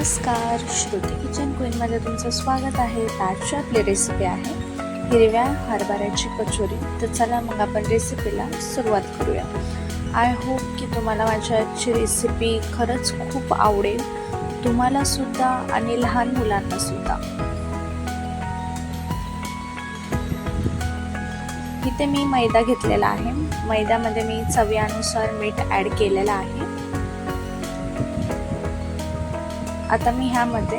नमस्कार, श्रुती किचन क्वीनमध्ये तुमचं स्वागत आहे. आजची आपली रेसिपी आहे हिरव्या हरभऱ्याची कचोरी. तर चला मग आपण रेसिपीला सुरुवात करूया. आय होप की तुम्हाला माझी आजची रेसिपी खरंच खूप आवडेल, तुम्हाला सुद्धा आणि लहान मुलांना सुद्धा. इथे मी मैदा घेतलेला आहे. मैद्यामध्ये मी चवीनुसार मीठ ॲड केलेलं आहे. आता मी ह्यामध्ये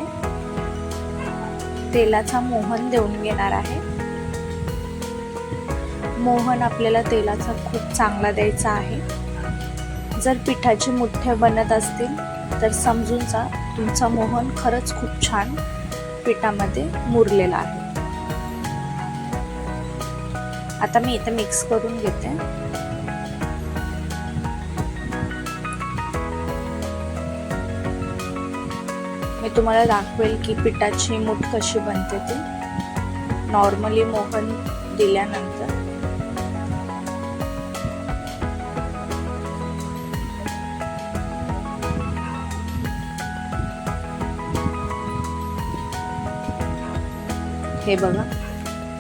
तेलाचा मोहन देऊन घेणार आहे. मोहन आपल्याला तेलाचा खूप चांगला द्यायचा आहे. जर पिठाचे मुठ्ठे बनत असतील तर समजून जा तुमचा मोहन खरंच खूप छान पिठामध्ये मुरलेला आहे. आता मी इथे मिक्स करून घेते. मी तुम्हाला दाखवेल की पिठाची मूठ कशी बनते ती नॉर्मली मोहन दिल्यानंतर. हे बघा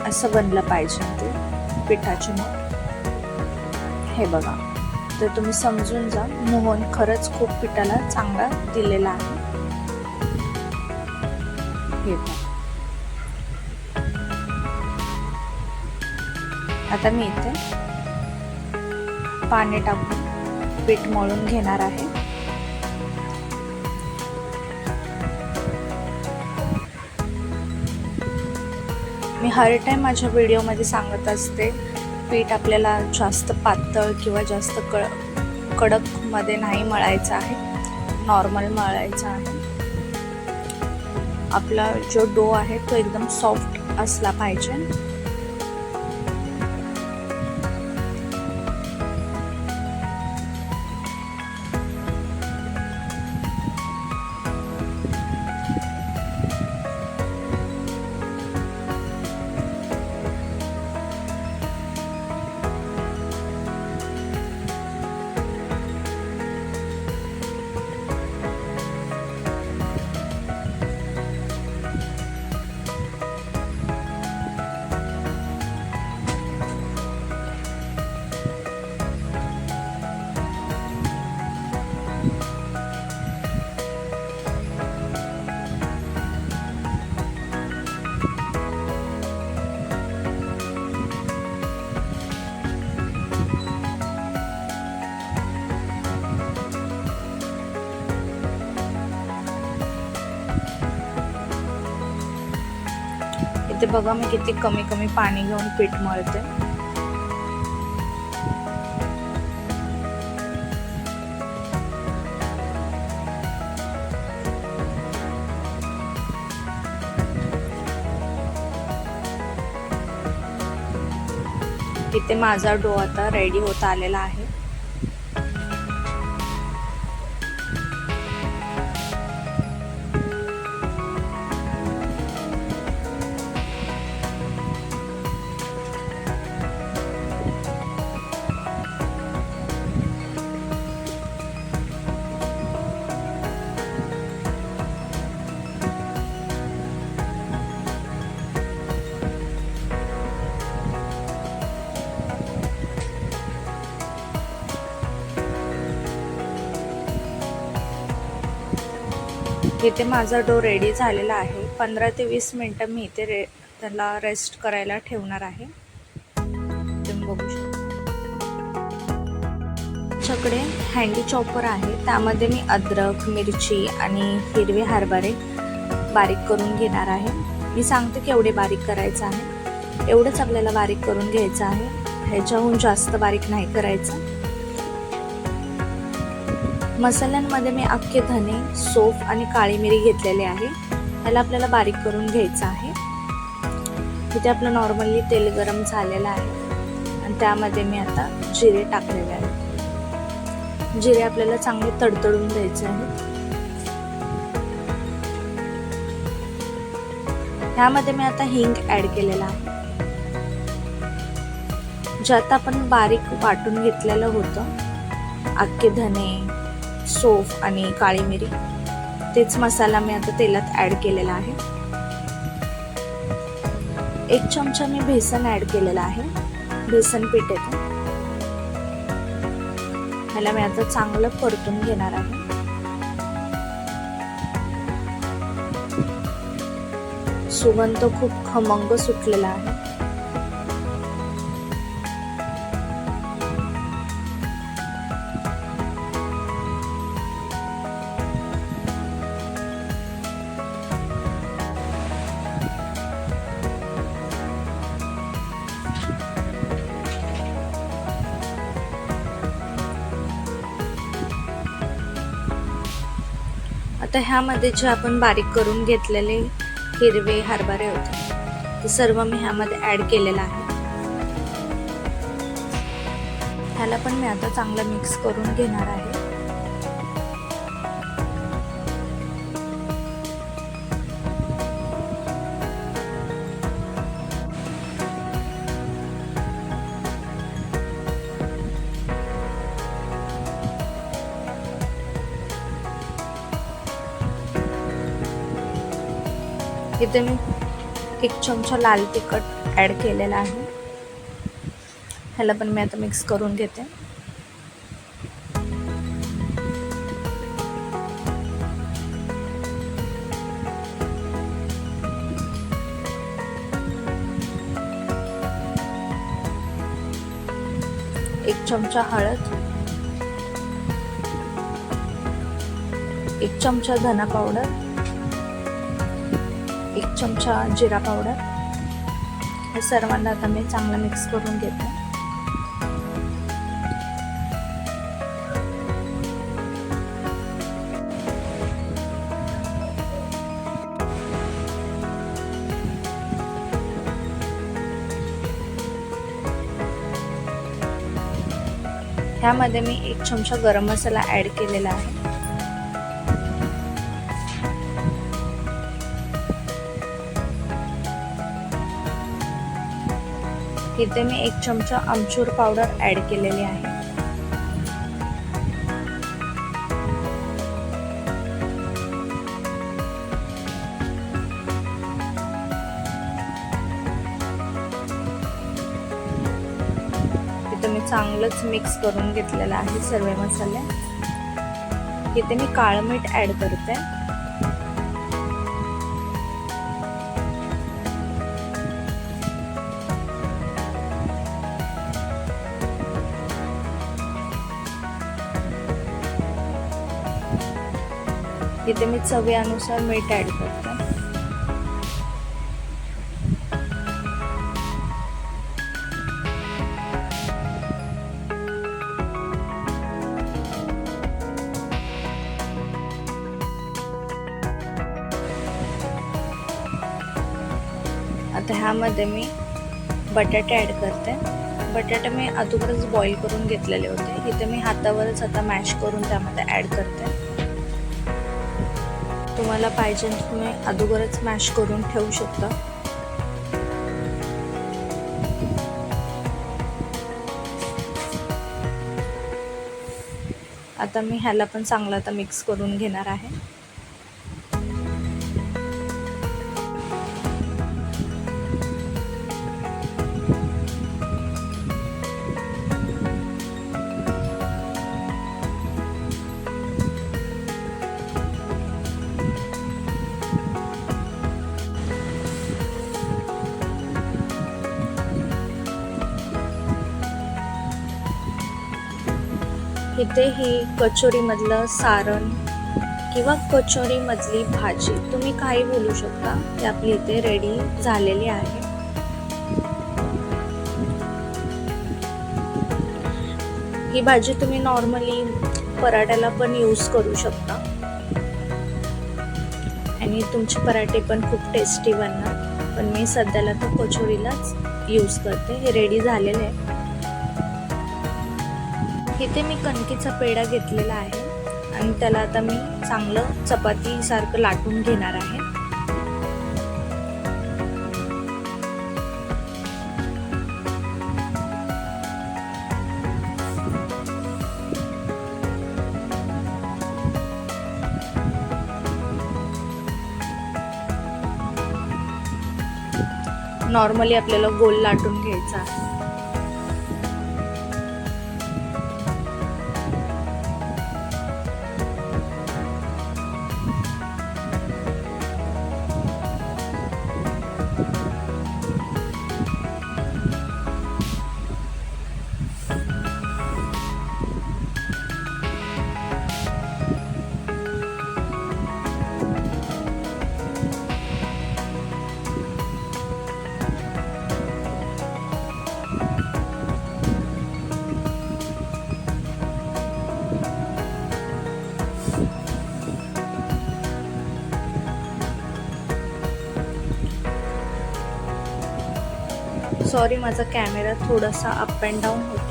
असं बनलं पाहिजे ते पिठाची मूठ. हे बघा, तर तुम्ही समजून जा मोहन खरंच खूप पिठाला चांगला दिलेला आहे. आता मी इथे पाणी टाकून पीठ मळून घेणार आहे. मी हर टाइम माझ्या व्हिडिओमध्ये सांगत असते पीठ आपल्याला जास्त पातळ किंवा जास्त कडक मध्ये नाही मळायचं आहे, नॉर्मल मळायचं आहे. आपला जो डो आहे तो एकदम सॉफ्ट असला पाहिजे. इथे बघा मी किती कमी पाणी घेऊन पीठ मळते. इथे माझा डो आता रेडी होत आलेला आहे. इथे माझा डो रेडी झालेला आहे. 15 ते 20 मिनिटं मी इथे त्याला रेस्ट करायला ठेवणार आहे. तुम्ही बघू शकता आमच्याकडे हँडी चॉपर आहे, त्यामध्ये मी अद्रक, मिरची आणि हिरवे हरभरे बारीक करून घेणार आहे. मी सांगते केवढे बारीक करायचं आहे, एवढंच आपल्याला बारीक करून घ्यायचं आहे. ह्याच्याहून जास्त बारीक नाही करायचं. मसाल्यांमध्ये मी अख्खे धने, सौंफ आणि काळी मिरी घेतलेले आहे. ह्याला आपल्याला बारीक करून घ्यायचं आहे. इथे आपलं नॉर्मली तेल गरम झालेलं आहे आणि त्यामध्ये मी आता जिरे टाकलेले आहे. जिरे आपल्याला चांगले तडतडून द्यायचे आहेत. ह्यामध्ये मी आता हिंग ॲड केलेला आहे. ज्यात आपण बारीक वाटून घेतलेलं होतं अख्खे धने, सौंफ आणि काळी मिरी, तेच मसाला मी आता तेलात ॲड केलेला आहे. 1 चमचा मी बेसन ॲड केलेला आहे. बेसन पीठ येते. ह्याला मी आता चांगलं परतून घेणार आहे. सुगंध खूप खमंग सुटलेला आहे. आता ह्यामध्ये जे आपण बारीक करून घेतलेले हिरवे हरभरे होते ते सर्व मी ह्यामध्ये ॲड केलेलं आहे. ह्याला पण मी आता चांगलं मिक्स करून घेणार आहे. इथे मी 1 चमचा लाल तिखट ॲड केलेला आहे. ह्याला पण मी आता मिक्स करून घेते. एक चमचा हळद, 1 चमचा धना पावडर, 1 चमचा जिरा पावडर. हे सर्वांना आता मी चांगलं मिक्स करून घेते. ह्यामध्ये मी 1 चमचा गरम मसाला ॲड केलेला आहे. इथे मी 1 चमचा आमचूर पावडर ॲड केलेली आहे. इथे मी चांगलंच मिक्स करून घेतलेलं आहे सर्व मसाले. इथे मी काळं मीठ ॲड करते. इथे मी चवीनुसार मीठ ॲड करते. आता ह्यामध्ये मी बटाटे ॲड करते. बटाटे मी अगोदरच बॉईल करून घेतलेले होते. इथे मी हातावरच आता मॅश करून त्यामध्ये ॲड करते. तुम्हाला पाहिजे तुम्ही अगोदरच मॅश करून ठेवू शकता. आता मी ह्याला पण चांगलं आता मिक्स करून घेणार आहे. इथे ही कचोरीमधलं सारण किंवा कचोरीमधली भाजी तुम्ही काही बोलू शकता, ती आपली इथे रेडी झालेली आहे. ही भाजी तुम्ही नॉर्मली पराठ्याला पण यूज करू शकता आणि तुमचे पराठे पण खूप टेस्टी बनणार. पण मी सध्याला तर कचोरीलाच यूज करते. हे रेडी झालेले आहे. इथे मी कणकेचा पेढा घेतलेला आहे आणि त्याला आता मी चांगलं चपातीसारखं लाटून घेणार आहे. नॉर्मली आपल्याला गोल लाटून घ्यायचा आहे. सॉरी, माझा कॅमेरा थोडासा अप अँड डाऊन होतो.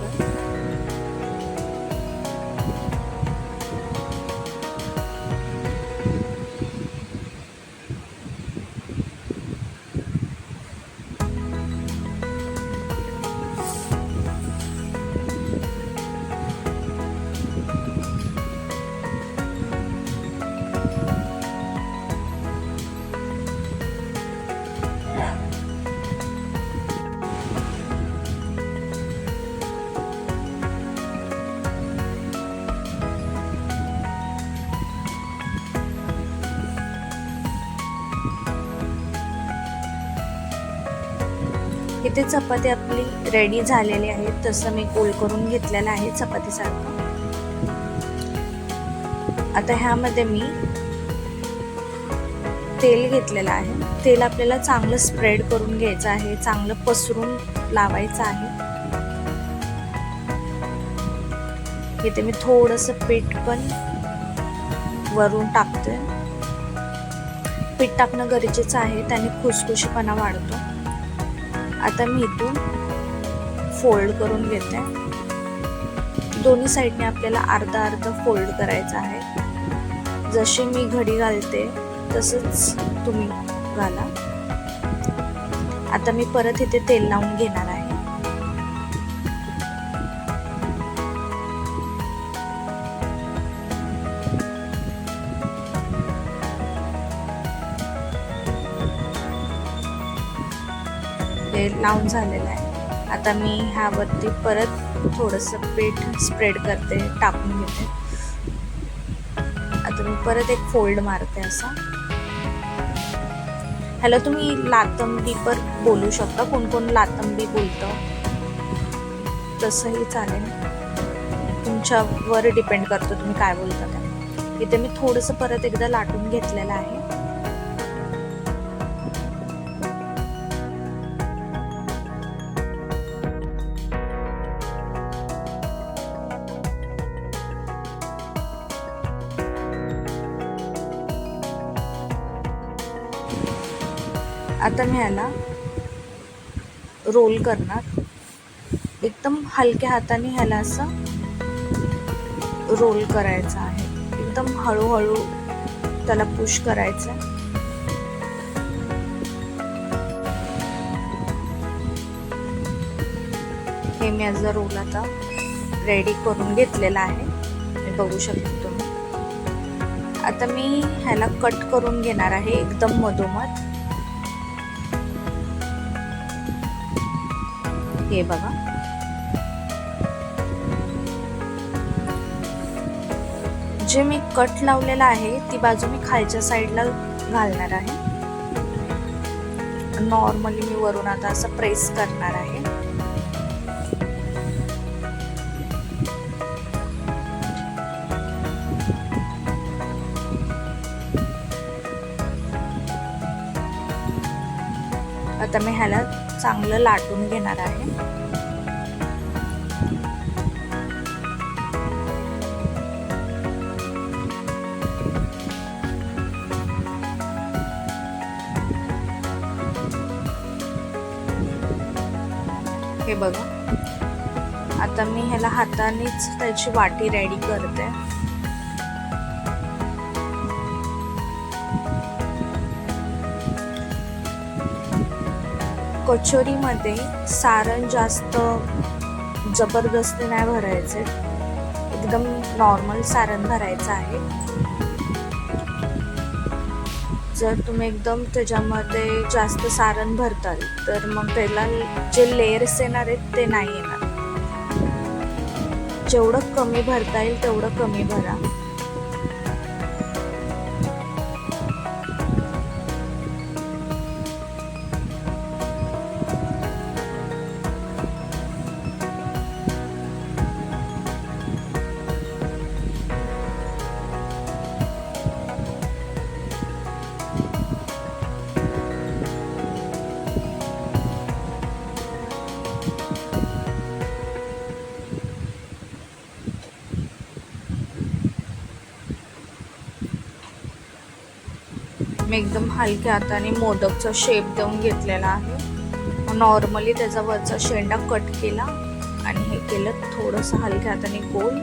इथे चपाती आपली रेडी झालेली आहे. तसं मी गोल करून घेतलेलं आहे चपातीसारखं. आता ह्यामध्ये मी तेल घेतलेलं आहे. तेल आपल्याला चांगलं स्प्रेड करून घ्यायचं आहे, चांगलं पसरून लावायचं आहे. इथे मी थोडंसं पीठ पण वरून टाकते. पीठ टाकणं गरजेचं आहे, त्याने खुसखुशीपणा वाढतो. आता मी इथून फोल्ड करून घेते. दोन्ही साईडने आपल्याला अर्धा अर्धा फोल्ड करायचा आहे. जशी मी घडी घालते तसंच तुम्ही घाला. आता मी परत इथे तेल लावून घेणार आहे. हे लावून झालेलं आहे. आता मी ह्यावरती परत थोडंसं पीठ स्प्रेड करते, टाकून घेते. आता मी परत एक फोल्ड मारते असा. ह्याला तुम्ही लातंबी पण बोलू शकता. कोण कोण लातंबी बोलतं तसंही चालेल, तुमच्यावर डिपेंड करतं तुम्ही काय बोलता ते. इथे मी थोडंसं परत एकदा लाटून घेतलेलं आहे. आता मी ह्याला रोल करणार. एकदम हलक्या हाताने ह्याला असं रोल करायचं आहे. एकदम हळूहळू त्याला पुश करायचं. हे मी ॲज अ रोल आता रेडी करून घेतलेला आहे, हे बघू शकता तुम्ही. आता मी ह्याला कट करून घेणार आहे एकदम मधोमध. हे बघा, जे मी कट लावलेला आहे ती बाजू मी खालच्या साईडला घालणार आहे. नॉर्मली मी वरून आता असं प्रेस करणार आहे. आता मी ह्याला चांगलं लाटून घेणार आहे. हे बघा, आता मी ह्याला हातानेच त्याची वाटी रेडी करते. कचोरीमध्ये सारण जास्त जबरदस्ती नाही भरायचे, एकदम नॉर्मल सारण भरायचं आहे. जर तुम्ही एकदम त्याच्यामध्ये जास्त सारण भरताल तर मग त्याला जे लेयर्स येणार आहेत ते नाही येणार. जेवढं कमी भरता येईल तेवढं कमी भरा. मी एकदम हलक्या हाताने मोदकचा शेप देऊन घेतलेला आहे. नॉर्मली त्याचा वरचा शेंडा कट केला आणि हे केलं थोडंसं हलक्या हाताने गोल.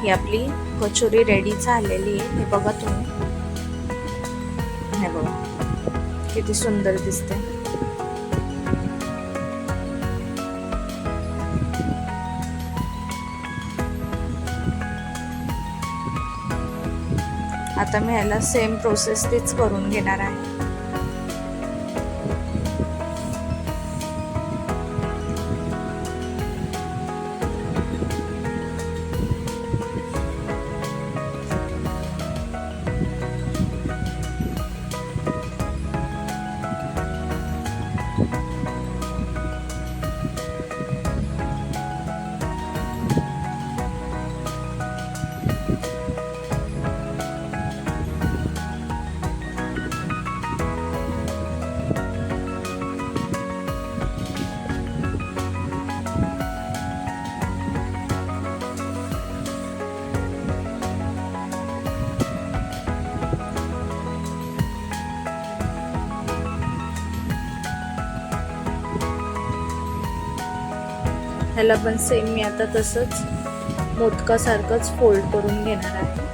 ही आपली कचोरी रेडी झालेली आहे. हे बघा तुम्ही, हे बघा किती सुंदर दिसते. आता मी ह्याला सेम प्रोसेस तीच करून घेणार आहे. ह्याला पण सेम मी आता तसंच मोदकासारखंच फोल्ड करून घेणार आहे.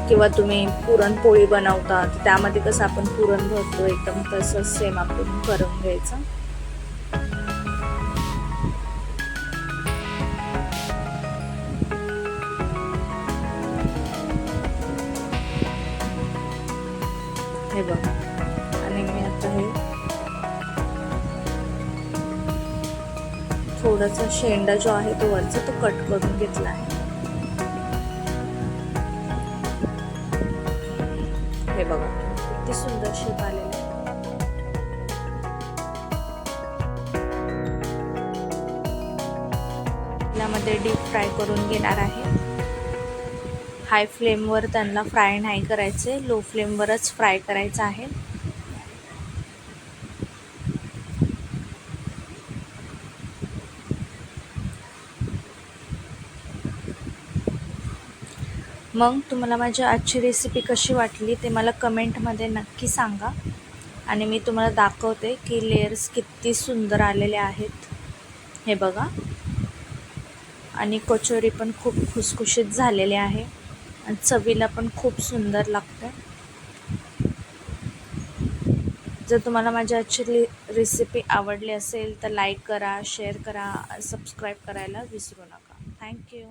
किंवा तुम्ही पुरणपोळी बनवता त्यामध्ये कसं आपण पुरण भरतो एकदम तसंच सेम आपण करून घ्यायचं. हे बघा, आणि मी आता हे थोडासा शेंडा जो आहे तो वरचा तो कट करून घेतला आहे. हे बघा किती सुंदर शेप आलेला आहे. यामध्ये डीप फ्राय करून घेणार आहे. हाय फ्लेमवर त्यांना फ्राय नाही करायचे, लो फ्लेमवरच फ्राय करायचं आहे. मग तुम्हाला माझी आजची रेसिपी कशी वाटली ते मला कमेंटमध्ये नक्की सांगा. आणि मी तुम्हाला दाखवते की लेयर्स किती सुंदर आलेले आहेत. हे बघा, आणि कचोरी पण खूप खुसखुशीत झालेली आहे आणि चवीला पण खूप सुंदर लागते. जर तुम्हाला माझी आजची रेसिपी आवडली असेल तर लाईक करा, शेअर करा, सबस्क्राईब करायला विसरू नका. थँक्यू.